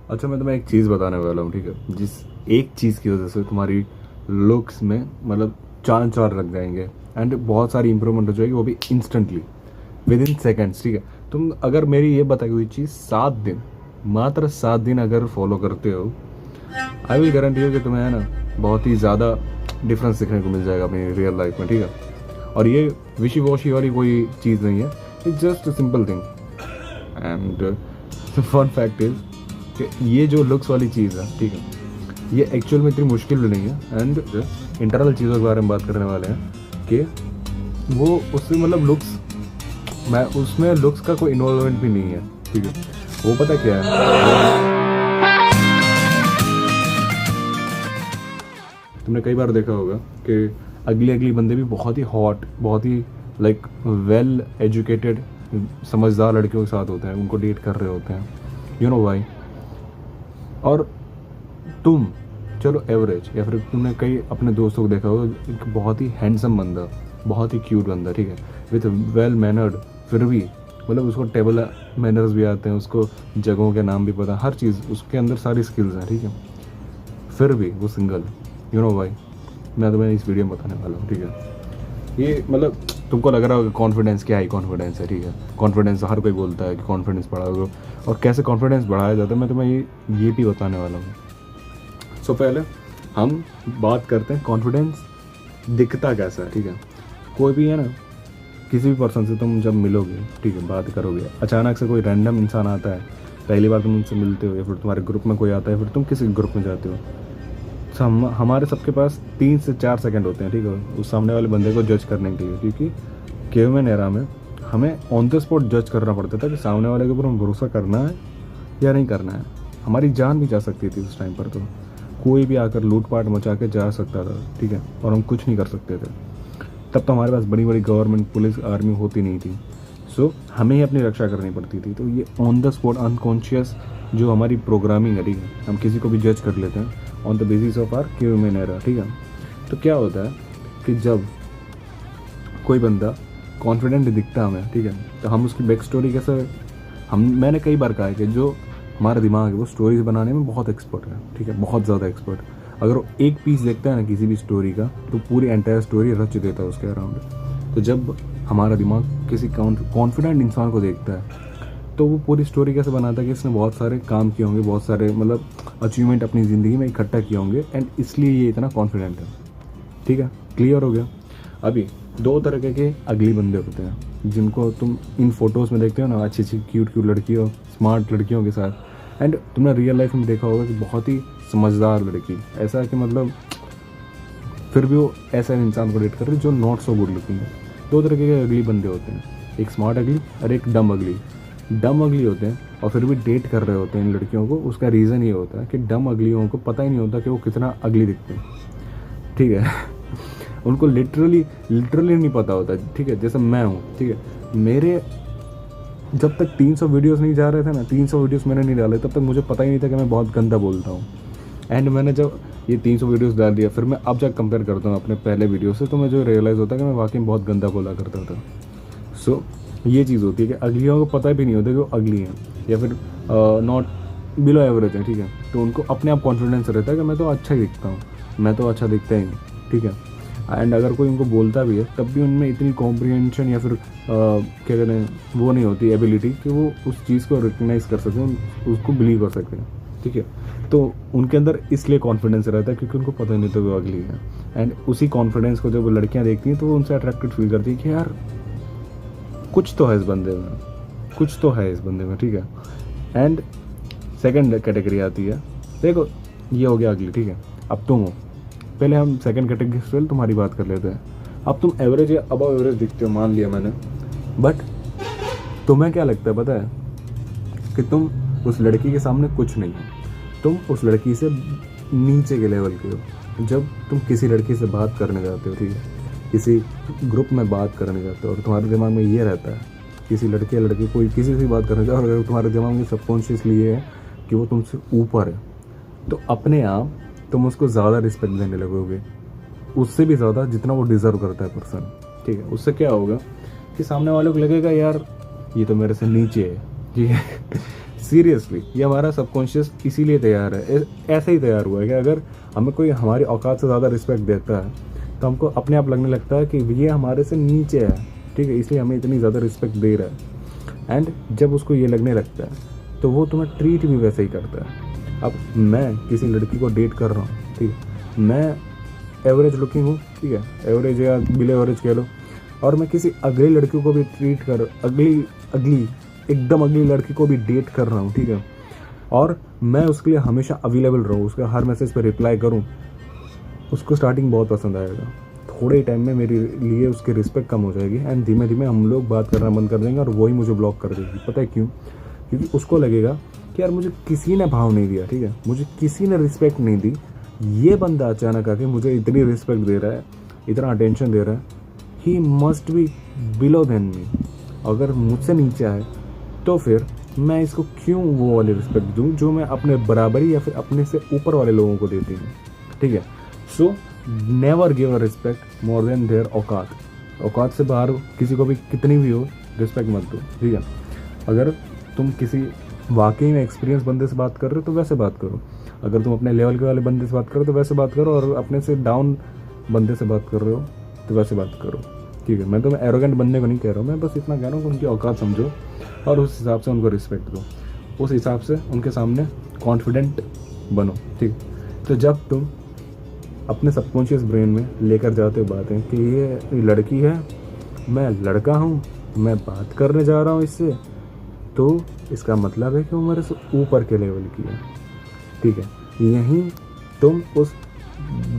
अच्छा मैं तुम्हें एक चीज़ बताने वाला हूँ, ठीक है। जिस एक चीज़ की वजह से तुम्हारी लुक्स में मतलब चांद चार लग जाएंगे एंड बहुत सारी इंप्रूवमेंट हो जाएगी, वो भी इंस्टेंटली विद इन सेकेंड्स, ठीक है। तुम अगर मेरी ये बताई हुई चीज़ 7 दिन, मात्र 7 दिन अगर फॉलो करते हो, आई विल गारंटी हो कि तुम्हें है ना बहुत ही ज़्यादा डिफरेंस देखने को मिल जाएगा अपनी रियल लाइफ में, ठीक है। और ये विशी वॉशी वाली कोई चीज़ नहीं है, it's just a simple thing. And fun fact is कि ये जो लुक्स वाली चीज़ है, ठीक है, ये एक्चुअल में इतनी मुश्किल भी नहीं है। एंड इंटरनल चीज़ों के बारे में बात करने वाले हैं कि वो उससे मतलब लुक्स, मैं उसमें लुक्स का कोई इन्वॉल्वमेंट भी नहीं है, ठीक है। वो पता क्या है, तुमने कई बार देखा होगा कि अगली अगली बंदे भी बहुत ही हॉट, बहुत ही लाइक वेल एजुकेटेड समझदार लड़कियों के साथ होते हैं, उनको डेट कर रहे होते हैं, यू नो वाई। और तुम चलो एवरेज, या फिर तुमने कई अपने दोस्तों को देखा होगा, एक बहुत ही हैंडसम बंदा, बहुत ही क्यूट बंदा, ठीक है, विथ वेल मैनर्ड, फिर भी मतलब उसको टेबल मैनर्स भी आते हैं, उसको जगहों के नाम भी पता, हर चीज़ उसके अंदर सारी स्किल्स हैं, ठीक है, फिर भी वो सिंगल, यू नो भाई। मैं तुम्हें इस वीडियो में बताने वाला हूँ, ठीक है। ये मतलब तुमको लग रहा होगा कॉन्फिडेंस क्या है, कॉन्फिडेंस है, ठीक है। कॉन्फिडेंस हर कोई बोलता है कि कॉन्फिडेंस बढ़ाओ, और कैसे कॉन्फिडेंस बढ़ाया जाता है मैं तुम्हें ये भी बताने वाला हूँ। सो पहले हम बात करते हैं कॉन्फिडेंस दिखता कैसा है, ठीक है। कोई भी है ना, किसी भी पर्सन से तुम जब मिलोगे, ठीक है, बात करोगे, अचानक से कोई रैंडम इंसान आता है, पहली बार तुम उनसे मिलते हो, या फिर तुम्हारे ग्रुप में कोई आता है, फिर तुम किसी ग्रुप में जाते हो, तो हमारे सबके पास 3 से 4 सेकंड होते हैं, ठीक है, उस सामने वाले बंदे को जज करने के लिए। क्योंकि केवमेन एरा में हमें ऑन द स्पॉट जज करना पड़ता था कि सामने वाले के ऊपर हम भरोसा करना है या नहीं करना है। हमारी जान भी जा सकती थी उस टाइम पर, तो कोई भी आकर लूटपाट मचा के जा सकता था, ठीक है, और हम कुछ नहीं कर सकते थे। तब तो हमारे पास बड़ी बड़ी गवर्नमेंट, पुलिस, आर्मी होती नहीं थी, सो हमें ही अपनी रक्षा करनी पड़ती थी। तो ये ऑन द स्पॉट अनकॉन्शियस जो हमारी प्रोग्रामिंग है, ठीक है, हम किसी को भी जज कर लेते हैं on the basis of our human error, ठीक है। तो क्या होता है कि जब कोई बंदा कॉन्फिडेंट दिखता हमें, ठीक है, तो हम उसकी बैक स्टोरी कैसे, मैंने कई बार कहा है कि जो हमारा दिमाग है वो स्टोरीज बनाने में बहुत एक्सपर्ट है, ठीक है, बहुत ज़्यादा एक्सपर्ट। अगर वो एक पीस देखता है ना किसी भी स्टोरी का, तो पूरी एंटायर स्टोरी रच देता है उसके अराउंड। तो जब हमारा दिमाग किसी कॉन्फिडेंट इंसान को देखता है, तो वो पूरी स्टोरी कैसे बनाता है कि इसने बहुत सारे काम किए होंगे, बहुत सारे मतलब अचीवमेंट अपनी ज़िंदगी में इकट्ठा किए होंगे, एंड इसलिए ये इतना कॉन्फिडेंट है, ठीक है। क्लियर हो गया। अभी 2 तरह के अगली बंदे होते हैं जिनको तुम इन फोटोज़ में देखते हो ना, अच्छी अच्छी क्यूट क्यूट लड़कियों, स्मार्ट लड़कियों के साथ, एंड तुमने रियल लाइफ में देखा होगा कि बहुत ही समझदार लड़की, ऐसा कि मतलब फिर भी वो ऐसा इंसान को डेट कर रही जो नॉट सो गुड लुकिंग है। 2 तरह के अगली बंदे होते हैं, एक स्मार्ट अगली और एक डम अगली। डम अगली होते हैं और फिर भी डेट कर रहे होते हैं इन लड़कियों को। उसका रीज़न ये होता है कि डम अगलियों को पता ही नहीं होता कि वो कितना अगली दिखते हैं, ठीक है। उनको लिटरली नहीं पता होता, ठीक है। जैसे मैं हूँ, ठीक है, मेरे जब तक 300 वीडियोस नहीं जा रहे थे ना, 300 वीडियोस मैंने नहीं डाले, तब तक मुझे पता ही नहीं था कि मैं बहुत गंदा बोलता हूँ। एंड मैंने जब ये 300 वीडियोस डाल दिया, फिर मैं अब जब कंपेयर करता हूँ अपने पहले वीडियो से, तो मुझे रियलाइज़ होता है कि मैं वाकई में बहुत गंदा बोला करता था। सो ये चीज़ होती है कि अगलियों को पता भी नहीं होता कि वो अगली हैं या फिर नॉट बिलो एवरेज है, ठीक है। तो उनको अपने आप कॉन्फिडेंस रहता है कि मैं तो अच्छा ही दिखता हूँ, मैं तो अच्छा दिखता ही हूँ, ठीक है। एंड अगर कोई उनको बोलता भी है, तब भी उनमें इतनी कॉम्प्रिहेंशन या फिर क्या कहते हैं, वो नहीं होती एबिलिटी कि वो उस चीज़ को रिकग्नाइज कर सकें, उसको बिलीव कर सकें, ठीक है। तो उनके अंदर इसलिए कॉन्फिडेंस रहता है क्योंकि उनको पता ही नहीं था वो अगली है। एंड उसी कॉन्फिडेंस को जब वो लड़कियाँ देखती हैं तो वो उनसे अट्रैक्टेड फील करती है कि यार कुछ तो है इस बंदे में, कुछ तो है इस बंदे में, ठीक है। एंड सेकंड कैटेगरी आती है, देखो ये हो गया अगली, ठीक है। अब तुम हो, पहले हम सेकंड कैटेगरी से तुम्हारी बात कर लेते हैं। अब तुम एवरेज या अबव एवरेज दिखते हो, मान लिया मैंने, बट तुम्हें क्या लगता है पता है कि तुम उस लड़की के सामने कुछ नहीं हो, तुम उस लड़की से नीचे के लेवल के हो। जब तुम किसी लड़की से बात करने जाते हो, ठीक है, किसी ग्रुप में बात करने जाते हो, और तुम्हारे दिमाग में ये रहता है, किसी लड़के या लड़की कोई किसी से बात करने जाओ, और अगर तुम्हारे दिमाग में सबकॉन्शियसली ये है कि वो तुमसे ऊपर है, तो अपने आप तुम उसको ज़्यादा रिस्पेक्ट देने लगोगे, उससे भी ज़्यादा जितना वो डिज़र्व करता है पर्सन, ठीक है। उससे क्या होगा कि सामने वाले को लगेगा यार ये तो मेरे से नीचे है, ठीक है। सीरियसली ये हमारा सबकॉन्शियस इसीलिए तैयार है, ऐसे ही तैयार हुआ है कि अगर हमें कोई हमारी औकात से ज़्यादा रिस्पेक्ट देता है तो हमको अपने आप लगने लगता है कि ये हमारे से नीचे है, ठीक है, इसलिए हमें इतनी ज़्यादा रिस्पेक्ट दे रहा है। एंड जब उसको ये लगने लगता है तो वो तुम्हें ट्रीट भी वैसे ही करता है। अब मैं किसी लड़की को डेट कर रहा हूँ, ठीक है, मैं एवरेज लुकिंग हूँ, ठीक है, एवरेज या बिलो एवरेज कह लो, और मैं किसी अगली लड़की को भी ट्रीट कर एकदम अगली लड़की को भी डेट कर रहा हूँ, ठीक है, और मैं उसके लिए हमेशा अवेलेबल रहूँ, उसका हर मैसेज पर रिप्लाई करूँ, उसको स्टार्टिंग बहुत पसंद आएगा। थोड़े टाइम में मेरे लिए उसकी रिस्पेक्ट कम हो जाएगी एंड धीमे धीमे हम लोग बात करना बंद कर देंगे और वही मुझे ब्लॉक कर देगी। पता है क्यों? क्योंकि उसको लगेगा कि यार मुझे किसी ने भाव नहीं दिया, ठीक है, मुझे किसी ने रिस्पेक्ट नहीं दी, ये बंदा अचानक आके मुझे इतनी रिस्पेक्ट दे रहा है, इतना अटेंशन दे रहा है, he must be below than me. अगर मुझसे नीचे आए तो फिर मैं इसको क्यों वो वाली रिस्पेक्ट दूँ जो मैं अपने बराबरी या फिर अपने से ऊपर वाले लोगों को देती हूँ, ठीक है। So never give a respect more than their औकात। औकात से बाहर किसी को भी कितनी भी हो रिस्पेक्ट मत दो, ठीक है। अगर तुम किसी वाकई में एक्सपीरियंस बंदे से बात कर रहे हो तो वैसे बात करो, अगर तुम अपने लेवल के वाले बंदे से बात कर रहे हो तो वैसे बात करो, और अपने से डाउन बंदे से बात कर रहे हो तो वैसे बात करो, ठीक है। मैं तुम्हें एरोगेंट बनने को नहीं कह रहा हूँ, मैं बस इतना कह रहा हूँ कि उनकी औकात समझो और उस हिसाब से उनको रिस्पेक्ट दो, उस हिसाब से उनके सामने कॉन्फिडेंट बनो, ठीक। तो जब तुम अपने सबकॉन्शियस ब्रेन में लेकर जाते हो बातें कि ये लड़की है, मैं लड़का हूँ, मैं बात करने जा रहा हूँ इससे, तो इसका मतलब है कि वो मेरे से ऊपर के लेवल की है, ठीक है। यहीं तुम उस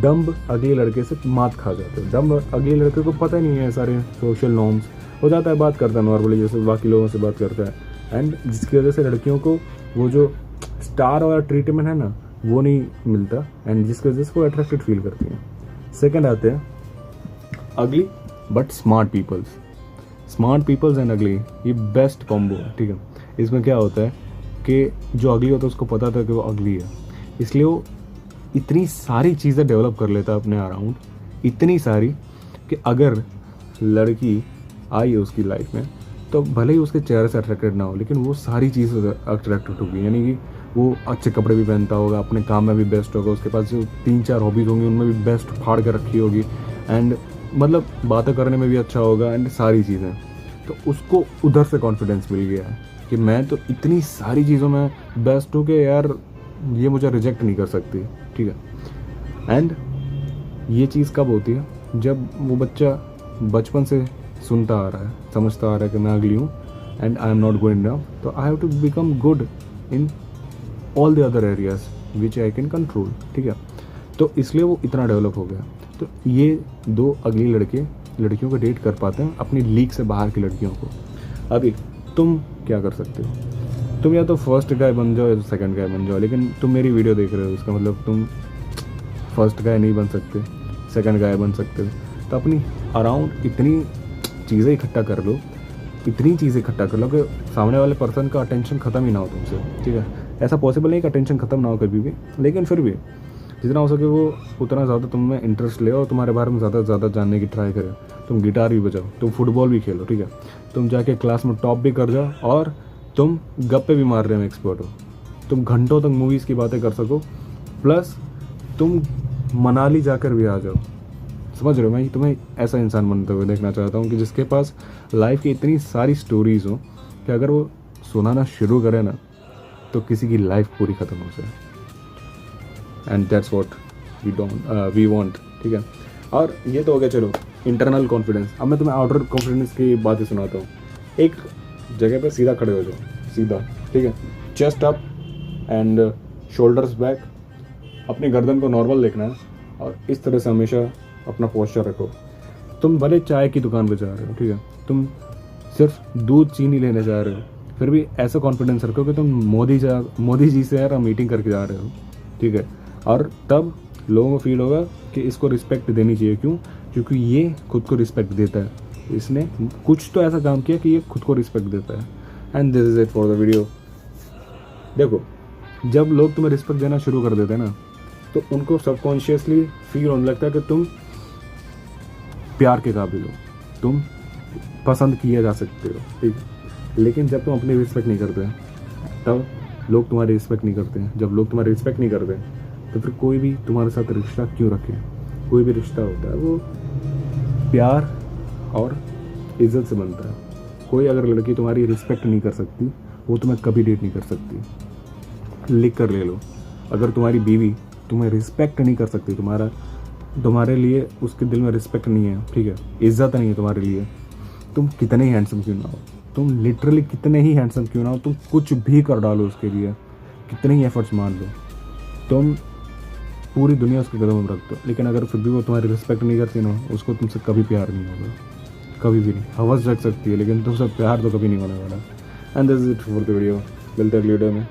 डम्ब अगले लड़के से मात खा जाते हो। डम्ब अगले लड़के को पता नहीं है सारे सोशल नॉर्म्स, हो जाता है बात करता है नॉर्मली जैसे बाकी लोगों से बात करता है, एंड जिसकी वजह से लड़कियों को वो जो स्टार वाला ट्रीटमेंट है ना वो नहीं मिलता, एंड जिसकी वजह से वो अट्रैक्टेड फील करती हैं। सेकंड आते हैं अगली बट स्मार्ट पीपल्स एंड अगली, ये बेस्ट कॉम्बो है, ठीक है। इसमें क्या होता है कि जो अगली होता है उसको पता था कि वो अगली है, इसलिए वो इतनी सारी चीज़ें डेवलप कर लेता है अपने अराउंड, इतनी सारी कि अगर लड़की आई है उसकी लाइफ में तो भले ही उसके चेहरे से अट्रैक्टेड ना हो, लेकिन वो सारी चीज़ें अट्रैक्टेड होगी। यानी कि वो अच्छे कपड़े भी पहनता होगा, अपने काम में भी बेस्ट होगा, उसके पास जो 3-4 हॉबीज़ होंगी उनमें भी बेस्ट फाड़ कर रखी होगी, एंड मतलब बातें करने में भी अच्छा होगा एंड सारी चीज़ें। तो उसको उधर से कॉन्फिडेंस मिल गया है कि मैं तो इतनी सारी चीज़ों में बेस्ट हूँ कि यार ये मुझे रिजेक्ट नहीं कर सकती, ठीक है। एंड ये चीज़ कब होती है? जब वो बच्चा बचपन से सुनता आ रहा है, समझता आ रहा है कि मैं अगली हूँ and I am not good enough, तो I have to become good in all the other areas which I can control, ठीक है। तो इसलिए वो इतना डेवलप हो गया। तो ये दो अगली लड़कियों को डेट कर पाते हैं, अपनी लीग से बाहर की लड़कियों को। अभी तुम क्या कर सकते हो? तुम या तो फर्स्ट गाय बन जाओ या तो सेकंड गाय बन जाओ, लेकिन तुम मेरी वीडियो देख रहे हो इसका मतलब तुम फर्स्ट गाय नहीं बन सकते, सेकंड गाय बन सकते हो। तो अपनी अराउंड इतनी चीज़ें इकट्ठा कर लो कि सामने वाले पर्सन का अटेंशन ख़त्म ही ना हो तुमसे, ठीक है। ऐसा पॉसिबल नहीं कि अटेंशन ख़त्म ना हो कभी भी, लेकिन फिर भी जितना हो सके वो उतना ज़्यादा तुम में इंटरेस्ट ले और तुम्हारे बारे में ज़्यादा से ज़्यादा जानने की ट्राई करें। तुम गिटार भी बजाओ, तुम फुटबॉल भी खेलो, ठीक है, तुम जाके क्लास में टॉप भी कर जाओ, और तुम गप्पे भी मार रहे हो एक्सपर्ट हो, तुम घंटों तक मूवीज़ की बातें कर सको, प्लस तुम मनाली जाकर भी आ जाओ। समझ रहे हो? मैं तुम्हें ऐसा इंसान बनते हुए देखना चाहता हूँ कि जिसके पास लाइफ की इतनी सारी स्टोरीज़ हो कि अगर वो सुनाना शुरू करे ना तो किसी की लाइफ पूरी ख़त्म हो जाए। And that's what we want, ठीक है। और ये तो हो गया चलो इंटरनल कॉन्फिडेंस। अब मैं तुम्हें आउटर कॉन्फिडेंस की बातें सुनाता हूँ। एक जगह पे सीधा खड़े हो जाओ, सीधा, ठीक है, chest up and shoulders back, अपनी गर्दन को नॉर्मल देखना है और इस तरह से हमेशा अपना पोस्चर रखो। तुम भले चाय की दुकान पे जा रहे हो, ठीक है, तुम सिर्फ दूध चीनी लेने जा रहे हो, फिर भी ऐसा कॉन्फिडेंस रखो कि तुम मोदी जी से यार मीटिंग करके जा रहे हो, ठीक है। और तब लोगों को फील होगा कि इसको रिस्पेक्ट देनी चाहिए। क्यों? क्योंकि ये खुद को रिस्पेक्ट देता है, इसने कुछ तो ऐसा काम किया कि ये खुद को रिस्पेक्ट देता है। And this is it for the video. देखो, जब लोग तुम्हें रिस्पेक्ट देना शुरू कर देते हैं ना तो उनको सबकॉन्शियसली फील होने लगता है कि तुम प्यार के काबिल हो, तुम पसंद किए जा सकते हो, ठीक है। लेकिन जब तुम अपनी रिस्पेक्ट नहीं करते तब लोग तुम्हारी रिस्पेक्ट नहीं करते हैं। जब लोग तुम्हारी रिस्पेक्ट नहीं करते तो फिर कोई भी तुम्हारे साथ रिश्ता क्यों रखे। कोई भी रिश्ता होता है वो प्यार और इज्जत से बनता है। कोई अगर लड़की तुम्हारी रिस्पेक्ट नहीं कर सकती वो तुम्हें कभी डेट नहीं कर सकती। लिख कर ले लो, अगर तुम्हारी बीवी तुम्हें रिस्पेक्ट नहीं कर सकती, तुम्हारे लिए उसके दिल में रिस्पेक्ट नहीं है, ठीक है, इज्जत नहीं है तुम्हारे लिए, तुम कितने ही हैंडसम क्यों ना हो, तुम लिटरली कितने ही हैंडसम क्यों ना हो, तुम कुछ भी कर डालो उसके लिए, कितने ही एफर्ट्स मान लो, तुम पूरी दुनिया उसके कदम में रख दो, लेकिन अगर फिर भी वो तुम्हारी रिस्पेक्ट नहीं करती ना, उसको तुमसे कभी प्यार नहीं होगा, कभी भी नहीं। हवस जग सकती है लेकिन तुमसे प्यार तो कभी नहीं होने वाला। And this is it for the video. मिलते हैं अगले वीडियो में।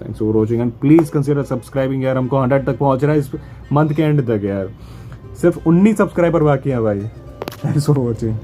Thanks for watching and please consider subscribing यार, हमको 100 तक पहुंच रहा है इस मंथ के एंड तक यार, सिर्फ 19 सब्सक्राइबर बाकी हैं भाई। Thanks for watching.